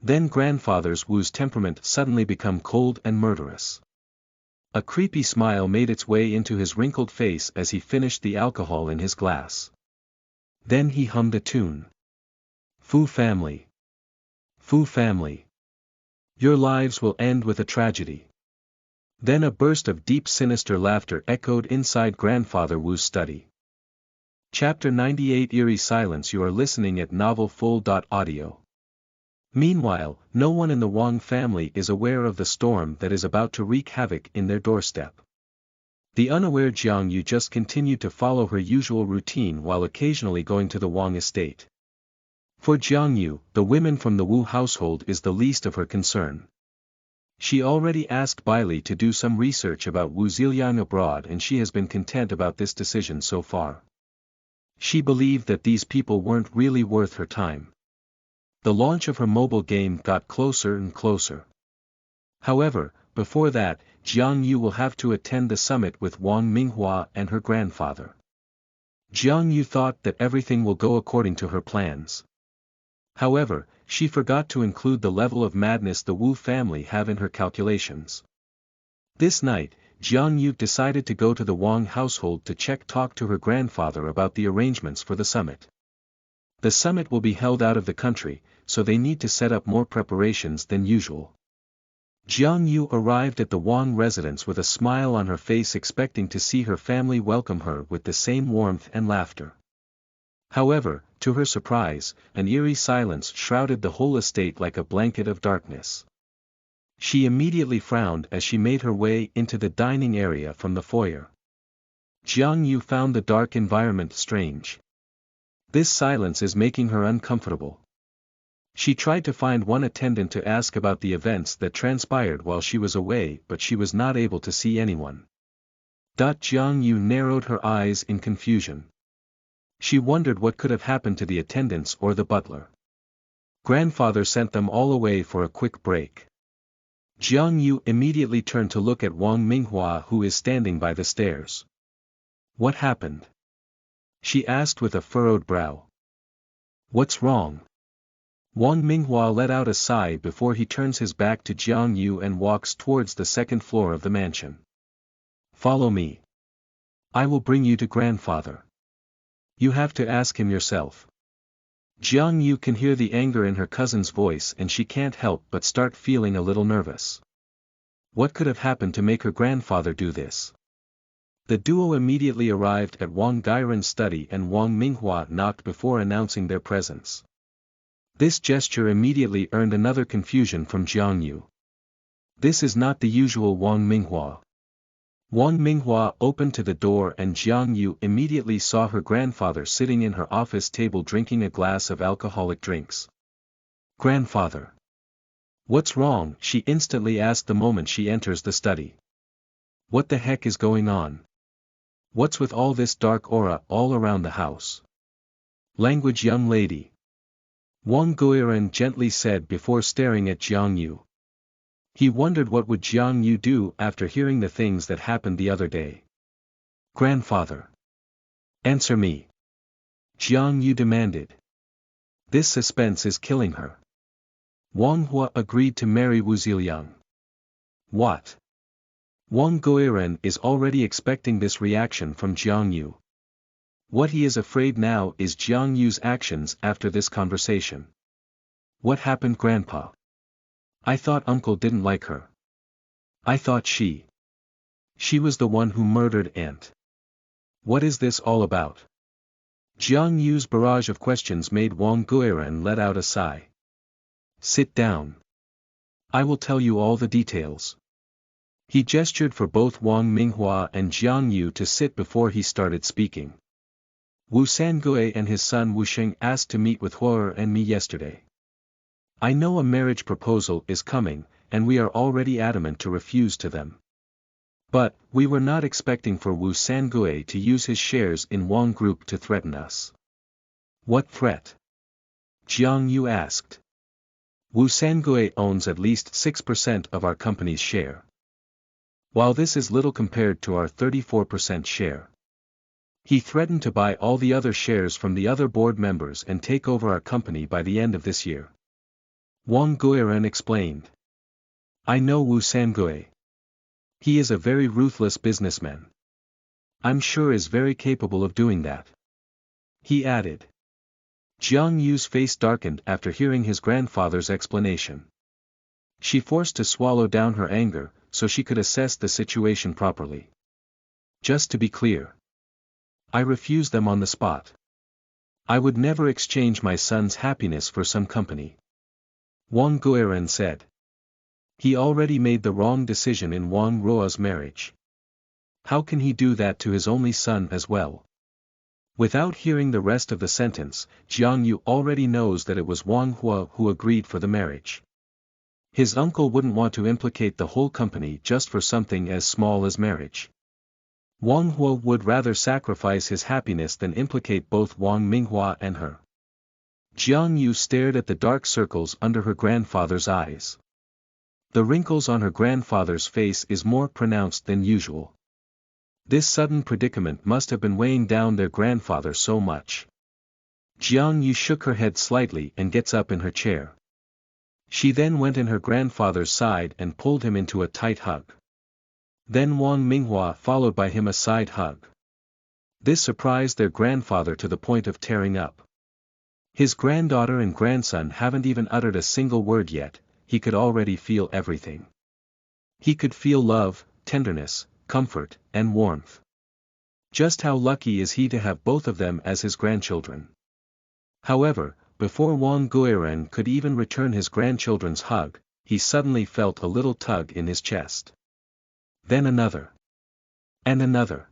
Then Grandfather Wu's temperament suddenly became cold and murderous. A creepy smile made its way into his wrinkled face as he finished the alcohol in his glass. Then he hummed a tune. Fu family. Fu family. Your lives will end with a tragedy. Then a burst of deep sinister laughter echoed inside Grandfather Wu's study. Chapter 98 Eerie Silence. You are listening at novelfull.audio. Meanwhile, no one in the Wang family is aware of the storm that is about to wreak havoc in their doorstep. The unaware Jiang Yu just continued to follow her usual routine while occasionally going to the Wang estate. For Jiang Yu, the women from the Wu household is the least of her concern. She already asked Bailey to do some research about Wu Ziliang abroad and she has been content about this decision so far. She believed that these people weren't really worth her time. The launch of her mobile game got closer and closer. However, before that, Jiang Yu will have to attend the summit with Wang Minghua and her grandfather. Jiang Yu thought that everything will go according to her plans. However, she forgot to include the level of madness the Wu family have in her calculations. This night, Jiang Yu decided to go to the Wang household to talk to her grandfather about the arrangements for the summit. The summit will be held out of the country, so they need to set up more preparations than usual. Jiang Yu arrived at the Wang residence with a smile on her face, expecting to see her family welcome her with the same warmth and laughter. However, to her surprise, an eerie silence shrouded the whole estate like a blanket of darkness. She immediately frowned as she made her way into the dining area from the foyer. Jiang Yu found the dark environment strange. This silence is making her uncomfortable. She tried to find one attendant to ask about the events that transpired while she was away, but she was not able to see anyone. Jiang Yu narrowed her eyes in confusion. She wondered what could have happened to the attendants or the butler. Grandfather sent them all away for a quick break. Jiang Yu immediately turned to look at Wang Minghua, who is standing by the stairs. What happened? She asked with a furrowed brow. What's wrong? Wang Minghua let out a sigh before he turns his back to Jiang Yu and walks towards the second floor of the mansion. Follow me. I will bring you to grandfather. You have to ask him yourself. Jiang Yu can hear the anger in her cousin's voice and she can't help but start feeling a little nervous. What could have happened to make her grandfather do this? The duo immediately arrived at Wang Gairen's study and Wang Minghua knocked before announcing their presence. This gesture immediately earned another confusion from Jiang Yu. This is not the usual Wang Minghua. Wang Minghua opened to the door and Jiang Yu immediately saw her grandfather sitting in her office table drinking a glass of alcoholic drinks. Grandfather. What's wrong? She instantly asked the moment she enters the study. What the heck is going on? What's with all this dark aura all around the house? Language, young lady. Wang Guiren gently said before staring at Jiang Yu. He wondered what would Jiang Yu do after hearing the things that happened the other day. Grandfather. Answer me. Jiang Yu demanded. This suspense is killing her. Wang Hua agreed to marry Wu Ziliang. What? Wang Guiren is already expecting this reaction from Jiang Yu. What he is afraid now is Jiang Yu's actions after this conversation. What happened, Grandpa? I thought Uncle didn't like her. I thought she was the one who murdered Aunt. What is this all about? Jiang Yu's barrage of questions made Wang Guiren let out a sigh. Sit down. I will tell you all the details. He gestured for both Wang Minghua and Jiang Yu to sit before he started speaking. Wu Sangui and his son Wu Sheng asked to meet with Hua and me yesterday. I know a marriage proposal is coming, and we are already adamant to refuse to them. But, we were not expecting for Wu Sangui to use his shares in Wang Group to threaten us. What threat? Jiang Yu asked. Wu Sangui owns at least 6% of our company's share. While this is little compared to our 34% share. He threatened to buy all the other shares from the other board members and take over our company by the end of this year. Wang Guiren explained. I know Wu Sangui. He is a very ruthless businessman. I'm sure is very capable of doing that. He added. Jiang Yu's face darkened after hearing his grandfather's explanation. She forced to swallow down her anger, so she could assess the situation properly. Just to be clear. I refuse them on the spot. I would never exchange my son's happiness for some company. Wang Guiren said. He already made the wrong decision in Wang Ruo's marriage. How can he do that to his only son as well? Without hearing the rest of the sentence, Jiang Yu already knows that it was Wang Hua who agreed for the marriage. His uncle wouldn't want to implicate the whole company just for something as small as marriage. Wang Hua would rather sacrifice his happiness than implicate both Wang Minghua and her. Jiang Yu stared at the dark circles under her grandfather's eyes. The wrinkles on her grandfather's face is more pronounced than usual. This sudden predicament must have been weighing down their grandfather so much. Jiang Yu shook her head slightly and gets up in her chair. She then went in her grandfather's side and pulled him into a tight hug. Then Wang Minghua followed by him a side hug. This surprised their grandfather to the point of tearing up. His granddaughter and grandson haven't even uttered a single word yet, he could already feel everything. He could feel love, tenderness, comfort, and warmth. Just how lucky is he to have both of them as his grandchildren. However, before Wang Guiren could even return his grandchildren's hug, he suddenly felt a little tug in his chest. Then another. And another.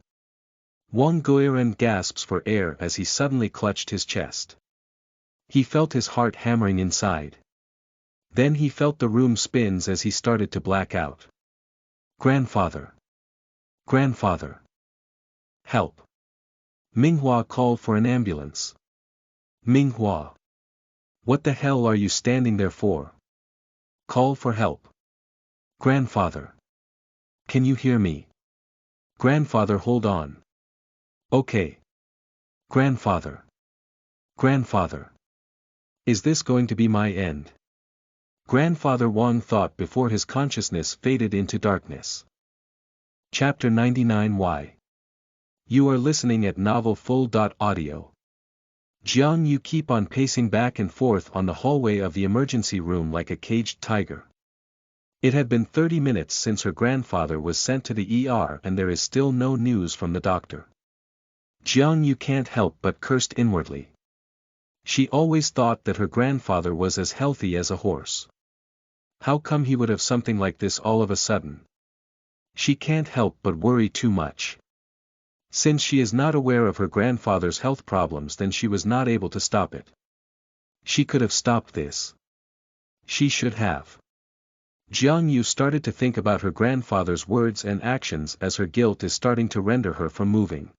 Wang Guiren gasps for air as he suddenly clutched his chest. He felt his heart hammering inside. Then he felt the room spins as he started to black out. Grandfather. Grandfather. Help. Minghua called for an ambulance. Minghua. What the hell are you standing there for? Call for help. Grandfather. Can you hear me? Grandfather, hold on. Okay. Grandfather. Grandfather. Is this going to be my end? Grandfather Wang thought before his consciousness faded into darkness. Chapter 99. Why? You are listening at novelfull.audio. Jiang Yu keep on pacing back and forth on the hallway of the emergency room like a caged tiger. It had been 30 minutes since her grandfather was sent to the ER and there is still no news from the doctor. Jiang Yu can't help but cursed inwardly. She always thought that her grandfather was as healthy as a horse. How come he would have something like this all of a sudden? She can't help but worry too much. Since she is not aware of her grandfather's health problems, then she was not able to stop it. She could have stopped this. She should have. Jiang Yu started to think about her grandfather's words and actions as her guilt is starting to render her from moving.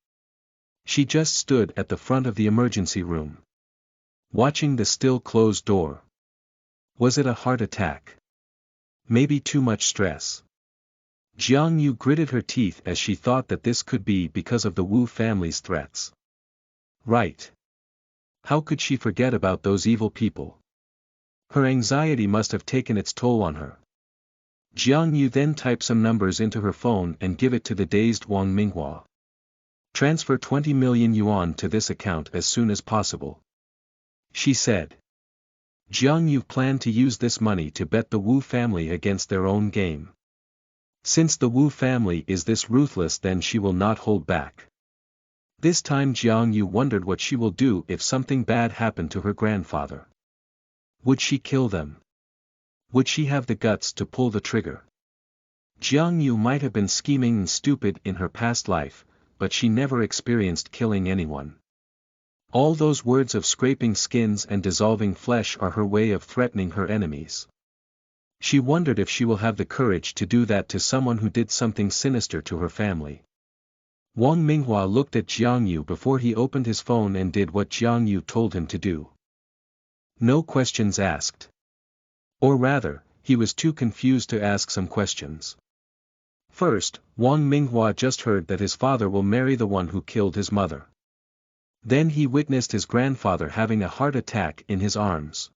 She just stood at the front of the emergency room, watching the still closed door. Was it a heart attack? Maybe too much stress. Jiang Yu gritted her teeth as she thought that this could be because of the Wu family's threats. Right. How could she forget about those evil people? Her anxiety must have taken its toll on her. Jiang Yu then typed some numbers into her phone and give it to the dazed Wang Minghua. Transfer 20 million yuan to this account as soon as possible, she said. Jiang Yu planned to use this money to bet the Wu family against their own game. Since the Wu family is this ruthless, then she will not hold back. This time Jiang Yu wondered what she will do if something bad happened to her grandfather. Would she kill them? Would she have the guts to pull the trigger? Jiang Yu might have been scheming and stupid in her past life, but she never experienced killing anyone. All those words of scraping skins and dissolving flesh are her way of threatening her enemies. She wondered if she will have the courage to do that to someone who did something sinister to her family. Wang Minghua looked at Jiang Yu before he opened his phone and did what Jiang Yu told him to do. No questions asked. Or rather, he was too confused to ask some questions. First, Wang Minghua just heard that his father will marry the one who killed his mother. Then he witnessed his grandfather having a heart attack in his arms.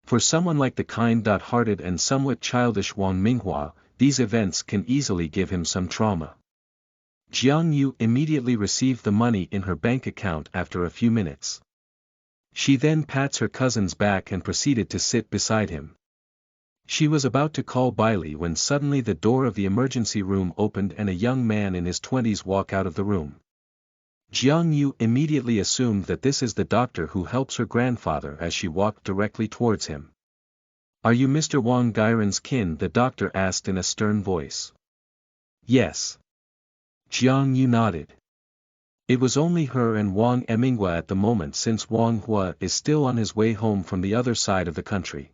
For someone like the kind-hearted and somewhat childish Wang Minghua, these events can easily give him some trauma. Jiang Yu immediately received the money in her bank account after a few minutes. She then pats her cousin's back and proceeded to sit beside him. She was about to call Bailey when suddenly the door of the emergency room opened and a young man in his 20s walked out of the room. Jiang Yu immediately assumed that this is the doctor who helps her grandfather as she walked directly towards him. Are you Mr. Wang Gairen's kin? The doctor asked in a stern voice. Yes. Jiang Yu nodded. It was only her and Wang Minghua at the moment, since Wang Hua is still on his way home from the other side of the country.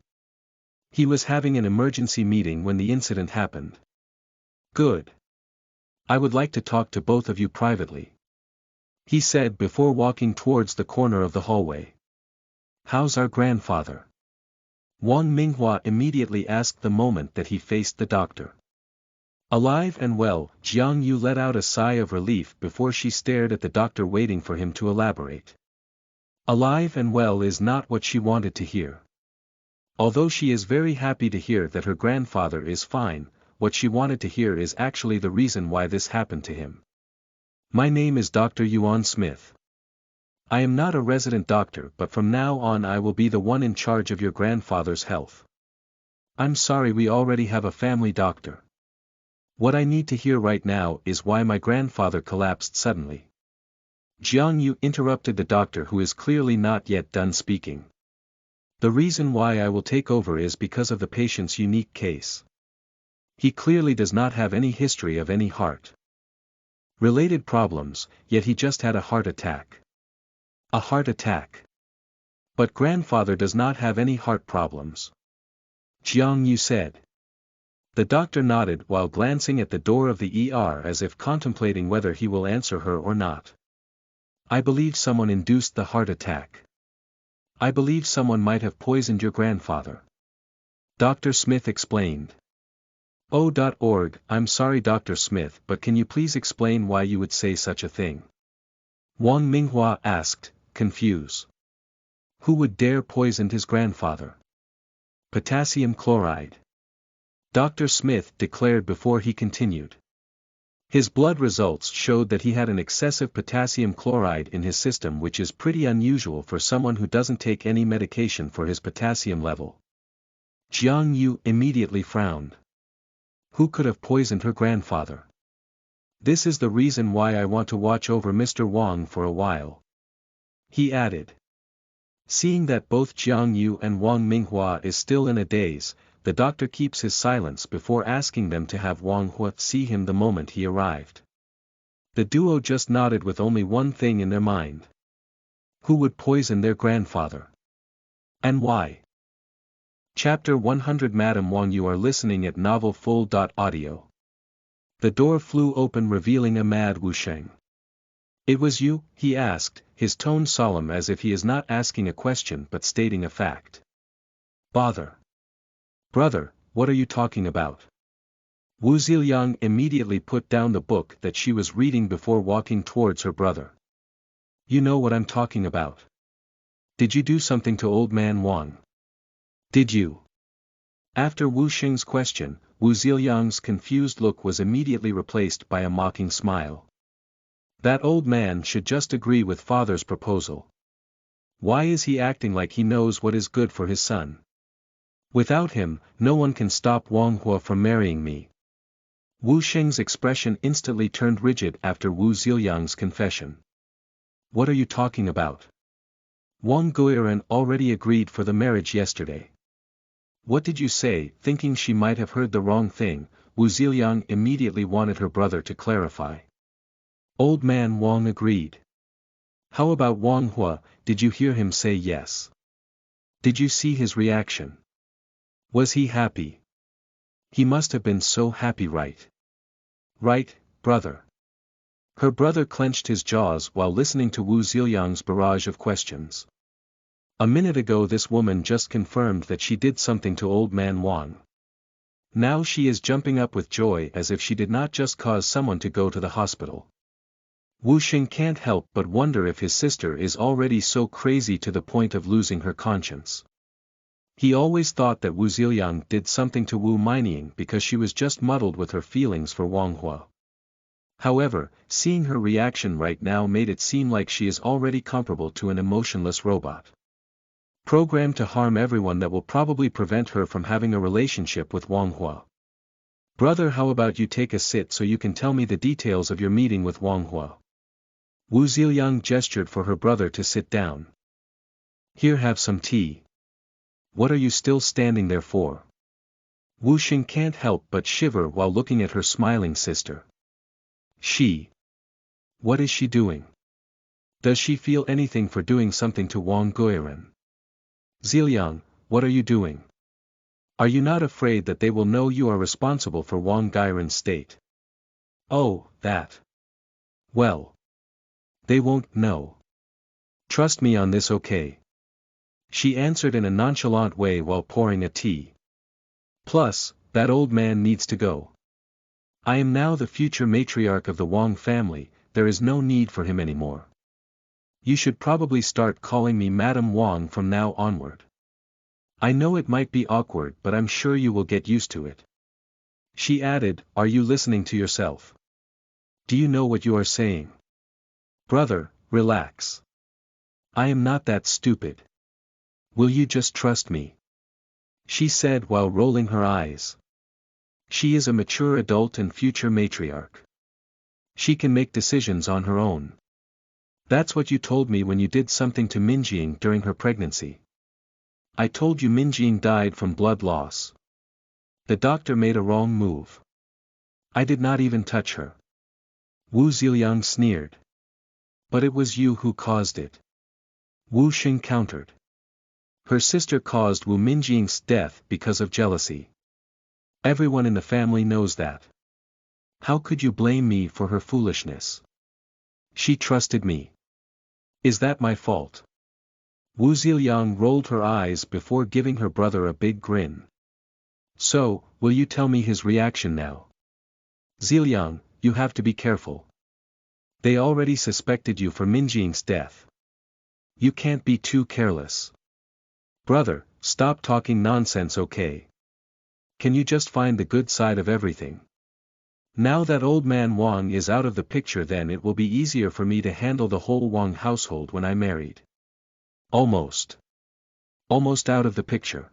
He was having an emergency meeting when the incident happened. Good. I would like to talk to both of you privately, he said before walking towards the corner of the hallway. How's our grandfather? Wang Minghua immediately asked the moment that he faced the doctor. Alive and well. Jiang Yu let out a sigh of relief before she stared at the doctor, waiting for him to elaborate. Alive and well is not what she wanted to hear. Although she is very happy to hear that her grandfather is fine, what she wanted to hear is actually the reason why this happened to him. My name is Dr. Yuan Smith. I am not a resident doctor, but from now on I will be the one in charge of your grandfather's health. I'm sorry, we already have a family doctor. What I need to hear right now is why my grandfather collapsed suddenly. Jiang Yu interrupted the doctor, who is clearly not yet done speaking. The reason why I will take over is because of the patient's unique case. He clearly does not have any history of any heart-related problems, yet he just had a heart attack. A heart attack. But grandfather does not have any heart problems, Jiang Yu said. The doctor nodded while glancing at the door of the ER as if contemplating whether he will answer her or not. I believe someone induced the heart attack. I believe someone might have poisoned your grandfather, Dr. Smith explained. Oh.org, I'm sorry Dr. Smith, but can you please explain why you would say such a thing? Wang Minghua asked, confused. Who would dare poison his grandfather? Potassium chloride. Dr. Smith declared before he continued. His blood results showed that he had an excessive potassium chloride in his system, which is pretty unusual for someone who doesn't take any medication for his potassium level. Jiang Yu immediately frowned. Who could have poisoned her grandfather? This is the reason why I want to watch over Mr. Wang for a while. He added. Seeing that both Jiang Yu and Wang Minghua is still in a daze, the doctor keeps his silence before asking them to have Wang Hua see him the moment he arrived. The duo just nodded with only one thing in their mind. Who would poison their grandfather? And why? Chapter 100 Madam Wang, you are listening at novelfull.audio. The door flew open, revealing a mad Wu Sheng. It was you? He asked, his tone solemn as if he is not asking a question but stating a fact. Bother. Brother, what are you talking about? Wu Ziliang immediately put down the book that she was reading before walking towards her brother. You know what I'm talking about. Did you do something to old man Wang? Did you? After Wu Sheng's question, Wu Ziliang's confused look was immediately replaced by a mocking smile. That old man should just agree with father's proposal. Why is he acting like he knows what is good for his son? Without him, no one can stop Wang Hua from marrying me. Wu Sheng's expression instantly turned rigid after Wu Ziliang's confession. What are you talking about? Wang Guiran already agreed for the marriage yesterday. What did you say? Thinking she might have heard the wrong thing, Wu Ziliang immediately wanted her brother to clarify. Old man Wang agreed. How about Wang Hua? Did you hear him say yes? Did you see his reaction? Was he happy? He must have been so happy, right? Right, brother. Her brother clenched his jaws while listening to Wu Ziliang's barrage of questions. A minute ago this woman just confirmed that she did something to old man Wang. Now she is jumping up with joy as if she did not just cause someone to go to the hospital. Wu Sheng can't help but wonder if his sister is already so crazy to the point of losing her conscience. He always thought that Wu Ziliang did something to Wu Minying because she was just muddled with her feelings for Wang Hua. However, seeing her reaction right now made it seem like she is already comparable to an emotionless robot. Programmed to harm everyone that will probably prevent her from having a relationship with Wang Hua. Brother, how about you take a sit so you can tell me the details of your meeting with Wang Hua? Wu Ziliang gestured for her brother to sit down. Here, have some tea. What are you still standing there for? Wu Sheng can't help but shiver while looking at her smiling sister. She. What is she doing? Does she feel anything for doing something to Wang Guiran? Ziliang, what are you doing? Are you not afraid that they will know you are responsible for Wang Guiran's state? Oh, that. Well. They won't know. Trust me on this, okay? She answered in a nonchalant way while pouring a tea. Plus, that old man needs to go. I am now the future matriarch of the Wang family, there is no need for him anymore. You should probably start calling me Madam Wang from now onward. I know it might be awkward, but I'm sure you will get used to it. She added, are you listening to yourself? Do you know what you are saying? Brother, relax. I am not that stupid. Will you just trust me? She said while rolling her eyes. She is a mature adult and future matriarch. She can make decisions on her own. That's what you told me when you did something to Minjing during her pregnancy. I told you Minjing died from blood loss. The doctor made a wrong move. I did not even touch her. Wu Ziliang sneered. But it was you who caused it. Wu Sheng countered. Her sister caused Wu Minjing's death because of jealousy. Everyone in the family knows that. How could you blame me for her foolishness? She trusted me. Is that my fault? Wu Ziliang rolled her eyes before giving her brother a big grin. So, will you tell me his reaction now? Ziliang, you have to be careful. They already suspected you for Minjing's death. You can't be too careless. Brother, stop talking nonsense, okay? Can you just find the good side of everything? Now that old man Wang is out of the picture, then it will be easier for me to handle the whole Wang household when I'm married. Almost out of the picture.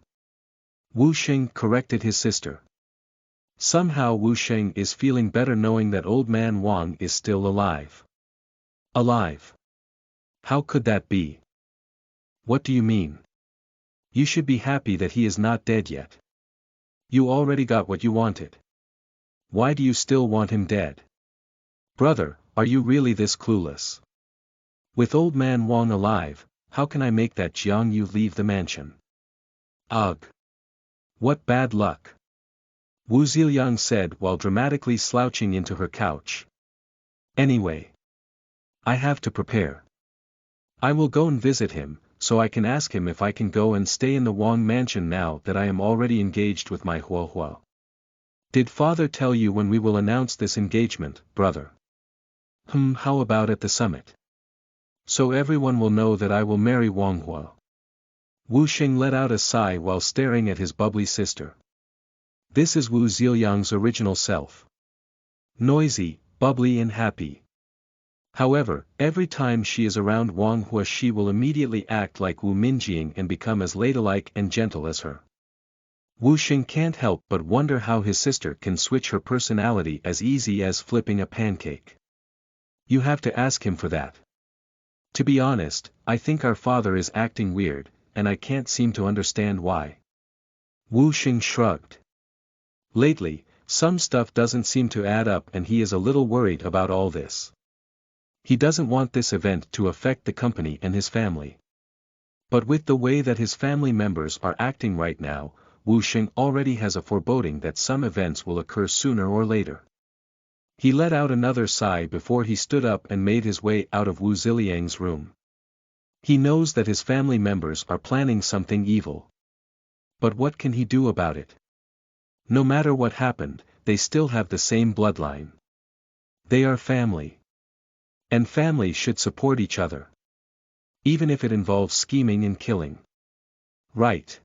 Wu Xing corrected his sister. Somehow Wu Xing is feeling better knowing that old man Wang is still alive. Alive? How could that be? What do you mean? You should be happy that he is not dead yet. You already got what you wanted. Why do you still want him dead? Brother, are you really this clueless? With old man Wang alive, how can I make that Jiang Yu leave the mansion? Ugh! What bad luck! Wu Ziliang said while dramatically slouching into her couch. Anyway, I have to prepare. I will go and visit him, so I can ask him if I can go and stay in the Wang mansion now that I am already engaged with my Huohuo. Did father tell you when we will announce this engagement, brother? How about at the summit? So everyone will know that I will marry Wang Huo. Wu Xing let out a sigh while staring at his bubbly sister. This is Wu Ziliang's original self. Noisy, bubbly and happy. However, every time she is around Wang Huo she will immediately act like Wu Minjing and become as ladylike and gentle as her. Wu Xing can't help but wonder how his sister can switch her personality as easy as flipping a pancake. You have to ask him for that. To be honest, I think our father is acting weird, and I can't seem to understand why. Wu Xing shrugged. Lately, some stuff doesn't seem to add up and he is a little worried about all this. He doesn't want this event to affect the company and his family. But with the way that his family members are acting right now, Wu Xing already has a foreboding that some events will occur sooner or later. He let out another sigh before he stood up and made his way out of Wu Ziliang's room. He knows that his family members are planning something evil. But what can he do about it? No matter what happened, they still have the same bloodline. They are family. And families should support each other. Even if it involves scheming and killing. Right.